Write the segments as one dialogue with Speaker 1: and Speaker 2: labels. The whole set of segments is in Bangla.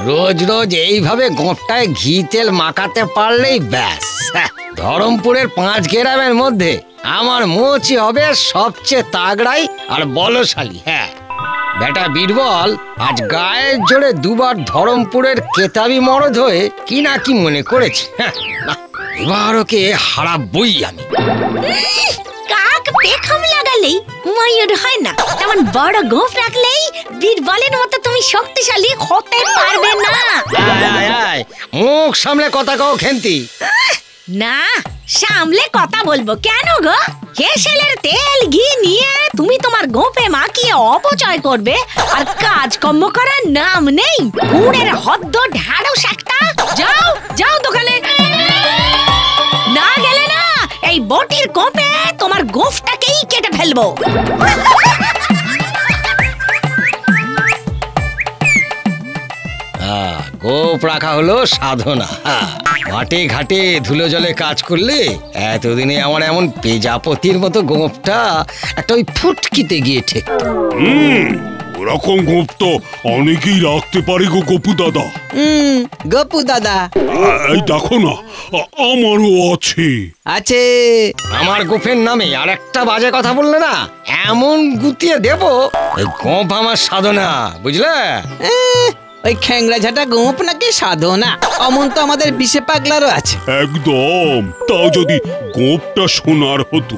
Speaker 1: রোজ রোজ এইভাবে গোঁফটায় ঘি তেল মাখাতে পারলেই ব্যাস, ধরমপুরের 5 গ্রামের মধ্যে আমার মোচি হবে সবচেয়ে তাগড়াই আর বলশালী। হ্যাঁ, বেটা বীরবল আজ গায়ের জোরে 2 বার ধরমপুরের কেতাবি মরদ হয়ে কি না কি মনে করেছে। এবার ওকে হারাবই আমি।
Speaker 2: কাক পেখম লাগালেই ময়ূর হয় না, তেমন বড় গোঁফ রাখলেই বীরবলের মতো তুমি শক্তিশালী হতে পারবে না।
Speaker 1: মুখ সামলে কথা কও খেন্তি।
Speaker 2: না, সামলে কথা বলবো কেন গো? হেসেলের তেল ঘি নিয়ে তুমি তোমার গোঁফে মাখিয়ে অপচয় করবে, আর কাজকর্ম করার নাম নেই। গুড়ের হদ্দ ঢাড়স একটা। যাও যাও দোকানে, না গেলে না এই বটির কোপে তোমার গোঁফটাকেই কেটে ফেলবো।
Speaker 1: গোপ রাখা হলো সাধনা। মাঠে ঘাটে ধুলো জলে কাজ করলে এতদিনে আমার এমন পেজাপতির মতো গোঁপটা একটা ওই ফুটকিতে গিয়ে ঠেকত।
Speaker 3: ওরকম গোঁপ তো অনেকেই রাখতে পারে গো গপু দাদা।
Speaker 4: গপু দাদা,
Speaker 3: এই দেখো না, আমারও আছে।
Speaker 4: আছে।
Speaker 1: আমার গোঁফের নামে আর একটা বাজে কথা বললে না, এমন গুতিয়ে দেব। ওই গোঁপ আমার সাধনা, বুঝলে?
Speaker 4: ওই খ্যাংরা ঝাঁটা গোঁপ নাকি সাধনা? অমন তো আমাদের বিশে পাগলারও আছে।
Speaker 3: একদম, তাও যদি গোঁপটা সোনার হতো।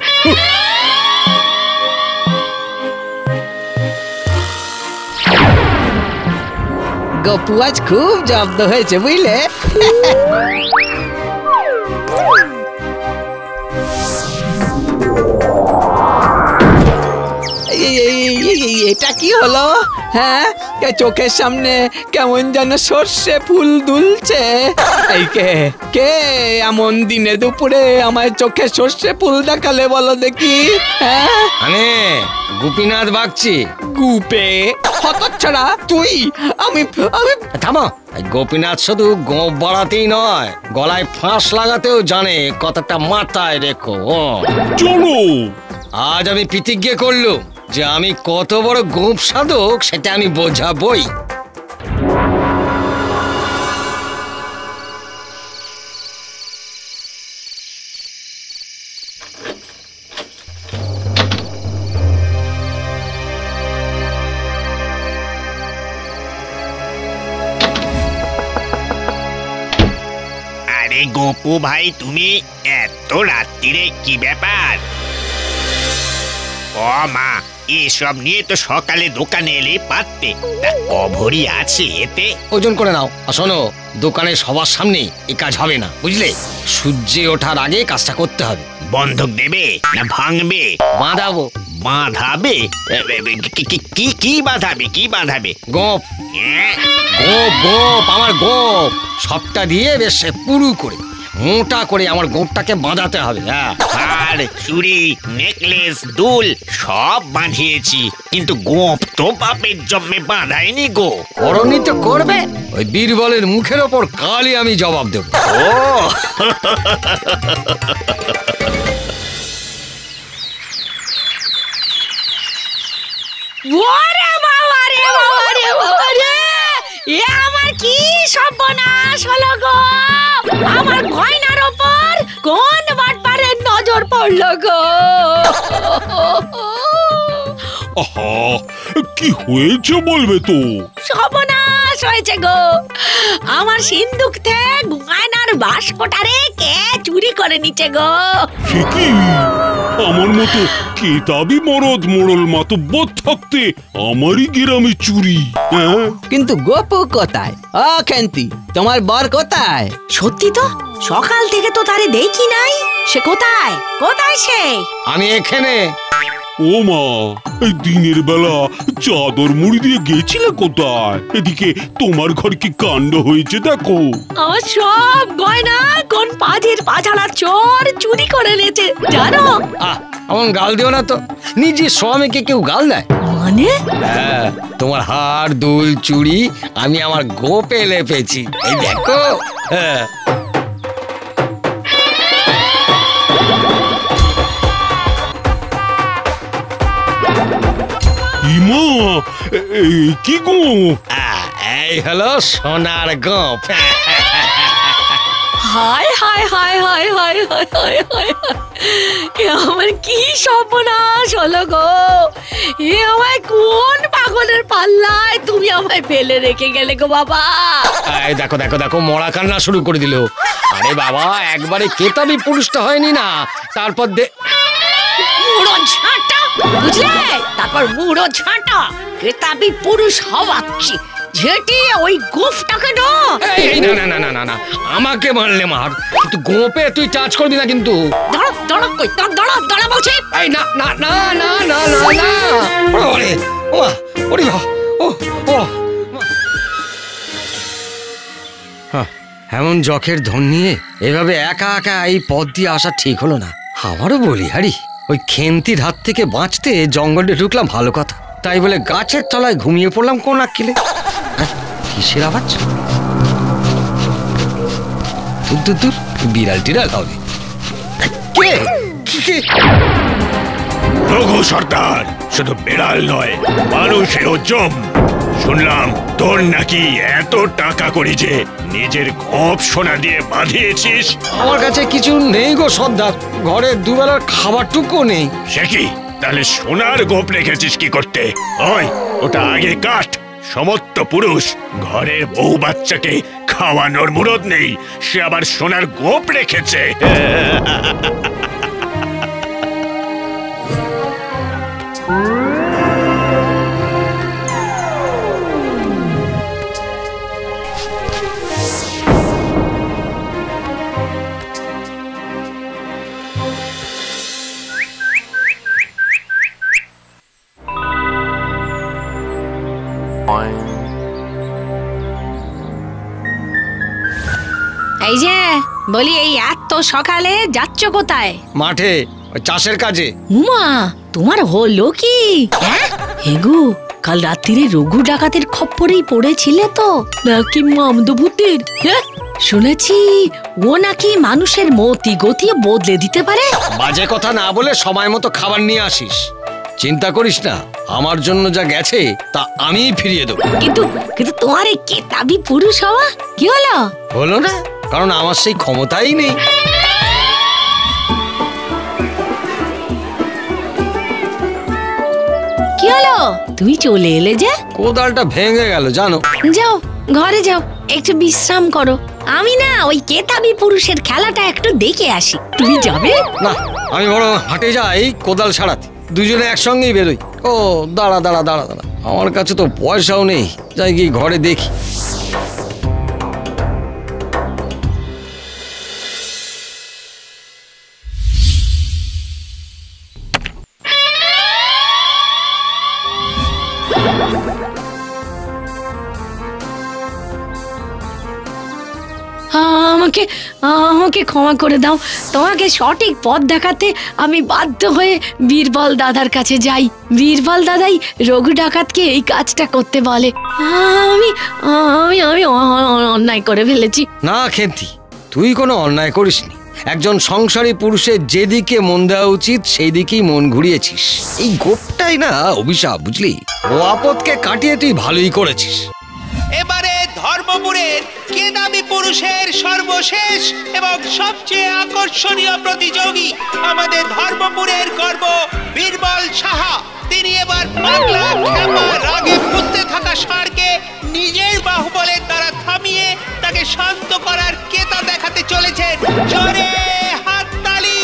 Speaker 4: গপু আজ খুব জব্দ হয়েছে, বুঝলে? এটা কি হলো? হ্যাঁ, চোখের সামনে কেমন যেন সর্ষে ফুল দুলছে। এই কে এমন দিনে দুপুরে আমার চোখে সর্ষে ফুল দেখালে বলো দেখি? হ্যাঁ,
Speaker 1: আমি গোপীনাথ বাগচি।
Speaker 4: গুপে হতচ্ছাড়া তুই? আমি
Speaker 1: থামো। গোপীনাথ শুধু গোঁপ বাড়াতেই নয়, গলায় ফাঁস লাগাতেও জানে। কতটা মাথায় রেখো।
Speaker 3: চলো,
Speaker 1: আজ আমি প্রতিজ্ঞা করলুম যে আমি কত বড় গোঁপ সাধক সেটা আমি বোঝাবই।
Speaker 5: আরে গোপু ভাই, তুমি এত রাত্রিরে কি ব্যাপার? ও মা, এসব নিয়ে তো সকালে দোকানে এলে পারতে। তা কভরি আছে এতে?
Speaker 1: ওজন করে নাও। শোনো, দোকানে সবার সামনে এই কাজ হবে না, বুঝলে? সূর্যে ওঠার আগে কাজটা করতে হবে।
Speaker 5: বন্ধক দেবে না ভাঙবে?
Speaker 1: বাঁধাবো।
Speaker 5: বাঁধাবে? কি বাঁধাবে? কি বাঁধাবে?
Speaker 1: গোঁপ, গোঁপ, গোঁপ, আমার গোঁপ সবটা দিয়ে বেশ পুরু করে মোটা করে আমার গোঁপটাকে বাঁধাতে হবে।
Speaker 5: আর চুড়ি, নেকলেস, দুল সব বাঁধিয়েছি, কিন্তু গোঁপ তো বাপের জন্মে বাঁধায়নি গো।
Speaker 1: করনি তো করবে। ওই বীরবলের মুখের ওপর কালই আমি জবাব দেব।
Speaker 2: ওরে বাবা রে, বাবা রে, বাবা রে! এ আমার কি সর্বনাশ হলো গো! আমার গয়নার ওপর কোন বাটপারের নজর পড়লো গো!
Speaker 3: আহা, কি হয়েছে বলবে তো?
Speaker 2: সর্বনাশ হয়েছে গো! আমার সিন্দুক থেকে গয়নার বাস্কটারে কে চুরি করে নিচ্ছে গো!
Speaker 3: সে কি? আমার মতো কেতাবি মরদ মোড়ল মাতব্বর থাকতে আমারই গ্রামে চুরি?
Speaker 4: কিন্তু গপু কোথায়? খেন্তি, তোমার বর কোথায়?
Speaker 2: সত্যি তো, সকাল থেকে তো তারে দেখি নাই। সে কোথায়? কোথায় সে?
Speaker 1: আমি এখানে।
Speaker 3: ও মা, এই দিনের বেলা চাদর মুড়ি দিয়ে গেছিলে কোথায়? এদিকে তোমার ঘর কি কাণ্ড হয়েছে দেখো।
Speaker 2: আমার সব গয়না কোন পাজির পাঝালা চোর চুরি করে নিয়েছে জানো?
Speaker 1: এমন গাল দিও না তো। নিজের স্বামীকে কেউ গাল দেয়?
Speaker 2: মানে?
Speaker 1: হ্যাঁ, তোমার হার, দুল, চুড়ি আমি আমার গোপে লেপেছি। এই দেখো। হ্যাঁ,
Speaker 3: ইমা, কি গো?
Speaker 1: এই হলো সোনার গোপ।
Speaker 2: হায় হায় হায় হায় হায় হায় হায় হায় এ আমার কি সর্বনাশ হলো গো। এ আমায় কোন পাগলের পাল্লায় তুমি আমায় ফেলে রেখে গেলে গো বাবা।
Speaker 1: এই দেখো দেখো দেখো, মরা কান্না শুরু করে দিল। আরে বাবা, একবারে কেতাবি পুরুষটা হয়নি না, তারপর
Speaker 2: বুড়ো ঝাঁটা, বুঝলে? তারপর বুড়ো ঝাঁটা কেতাবি পুরুষ হওয়াচ্ছি, ঝেঁটিয়ে ওই গোফটাকে না।
Speaker 1: এই না না না না না না, আমাকে মারলে মার, কিন্তু গোপে তুই টাচ করবি না কিন্তু।
Speaker 2: দাঁড়া দাঁড়া, কই দাঁড়া দাঁড়া বলছি।
Speaker 1: এই না না না না না না না, ওরে ওমা, ওরে ও ও, এমন জখের ধন নিয়ে এভাবে একা একা এই পথ দিয়ে আসা ঠিক হলো না। আমারও বলি হারি, ওই খেন্তির হাত থেকে বাঁচতে জঙ্গলে ঢুকলাম ভালো কথা, তাই বলে গাছের তলায় ঘুমিয়ে পড়লাম কোন আক্কেলে। কিসের আওয়াজ? দূর দূর দূর, বিড়াল টিড়াল হবে। কে কে?
Speaker 6: রঘু সর্দার, শুধু বিড়াল নয়, মানুষেরও জম। শুনলাম তোর নাকি এত টাকা করি যে নিজের গোপ সোনা দিয়ে বাঁধিয়েছিস।
Speaker 1: আমার কাছে কিছু নেই গো সর্দার, ঘরে দুবেলার খাবারটুকু নেই।
Speaker 6: সে কি, তাহলে সোনার গোপ রেখেছিস কি করতে? ওই ওটা আগে কাট। সমস্ত পুরুষ ঘরের বউ বাচ্চাকে খাওয়ানোর মুরদ নেই, সে আবার সোনার গোপ রেখেছে।
Speaker 2: এই যে বলি, এই এত সকালে যাচ্ছ কোথায়?
Speaker 1: মাঠে, ওই চাষের কাজে।
Speaker 2: উমা, তোমার হলো কি? হেগু, কাল রাত্রিরে রঘু ডাকাতের খপ্পরেই পড়েছিলে তো নাকি মামদভূতের? শুনেছি ও নাকি মানুষের মতি গতি বদলে দিতে পারে।
Speaker 1: বাজে কথা না বলে সময় মতো খাবার নিয়ে আসিস। চিন্তা করিস না, আমার জন্য যা গেছে তা আমিই ফিরিয়ে দেবো।
Speaker 2: কিন্তু কিন্তু তোমার এই কেতাবি পুরুষ হওয়া কি হলো?
Speaker 1: হলো না, কারণ আমার সেই ক্ষমতাই নেই।
Speaker 2: কি হলো, তুমি চলে এলে যে?
Speaker 1: কোদালটা ভেঙে গেল জানো।
Speaker 2: যাও ঘরে যাও, একটু বিশ্রাম করো। আমি না ওই কেতাবি পুরুষের খেলাটা একটু দেখে আসি। তুমি যাবে
Speaker 1: না? আমি বড় হাটে যাই কোদাল সারাতে, দুজনে একসঙ্গেই বেরোই। ও দাঁড়া দাঁড়া দাঁড়া দাঁড়া, আমার কাছে তো পয়সাও নেই, যাই গিয়ে ঘরে দেখি।
Speaker 2: আমাকে আমাকে ক্ষমা করে দাও। তোমাকে সঠিক পথ দেখাতে আমি বাধ্য হয়ে বীরবল দাদার কাছে যাই। বীরবল দাদাই রঘু ডাকাতকে এই কাজটা করতে বলে। আমি আমি আমি অন্যায় করে ফেলেছি।
Speaker 1: না খেন্তি, তুই কোনো অন্যায় করিসনি। একজন সংসারী পুরুষের যেদিকে মন দেওয়া উচিত সেই দিকেই মন ঘুরিয়েছিস। এই গোপটাই না অভিশাপ, বুঝলি? ও আপদকে কাটিয়ে তুই ভালোই করেছিস।
Speaker 7: এবারে ধর্মপুরের কেদাবি পুরুষের সর্বশেষ এবং সবচেয়ে আকর্ষণীয় প্রতিযোগী আমাদের ধর্মপুরের গর্ব বীরবল সাহা। তিনি এবার পাগলা খেপা রাগে ফুঁসতে থাকা ষাঁড়কে নিজের বাহুবলের দ্বারা থামিয়ে তাকে শান্ত করার কেতা দেখাতে চলেছেন। জোরে হাততালি!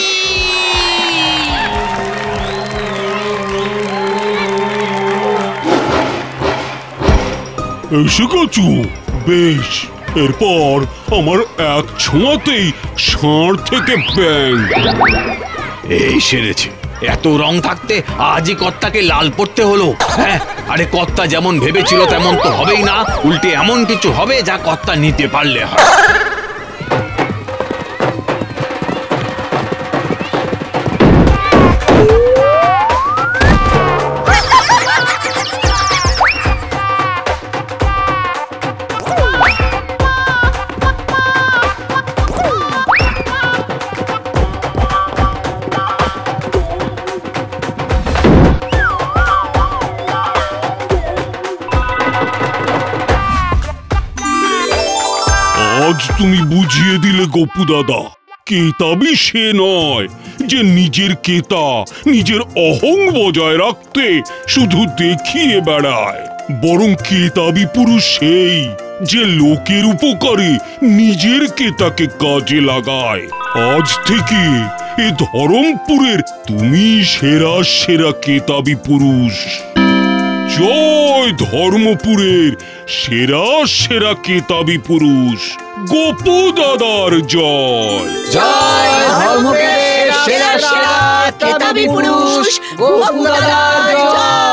Speaker 3: এসে গেছো? বেশ, এরপর আমার এক ছোঁয়াতেই ষাঁড় থেকে ব্যাং।
Speaker 8: এই সেরেছে, এত রং থাকতে আজই কর্তাকে লাল পড়তে হলো। হ্যাঁ, আরে কর্তা যেমন ভেবেছিল তেমন তো হবেই না, উল্টে এমন কিছু হবে যা কর্তা নিতে পারলে হয়।
Speaker 3: তুমি বুঝিয়ে দিলে গপু দাদা। কেতাবি সে নয় যে নিজের কেতা, নিজের অহং বজায় রাখতে শুধু দেখিয়ে বেড়ায়, বরং কেতাবি পুরুষ সেই যে লোকের উপকারে নিজের কেতাকে কাজে লাগায়। আজ থেকে এ ধরমপুরের তুমি সেরা সেরা কেতাবি পুরুষ। জয় ধর্মপুরের সেরা সেরা কেতাবি পুরুষ গপু দাদার জয়।
Speaker 4: জয় ধর্মপুরের সেরা সেরা কেতাবি পুরুষ গপু দাদার জয়।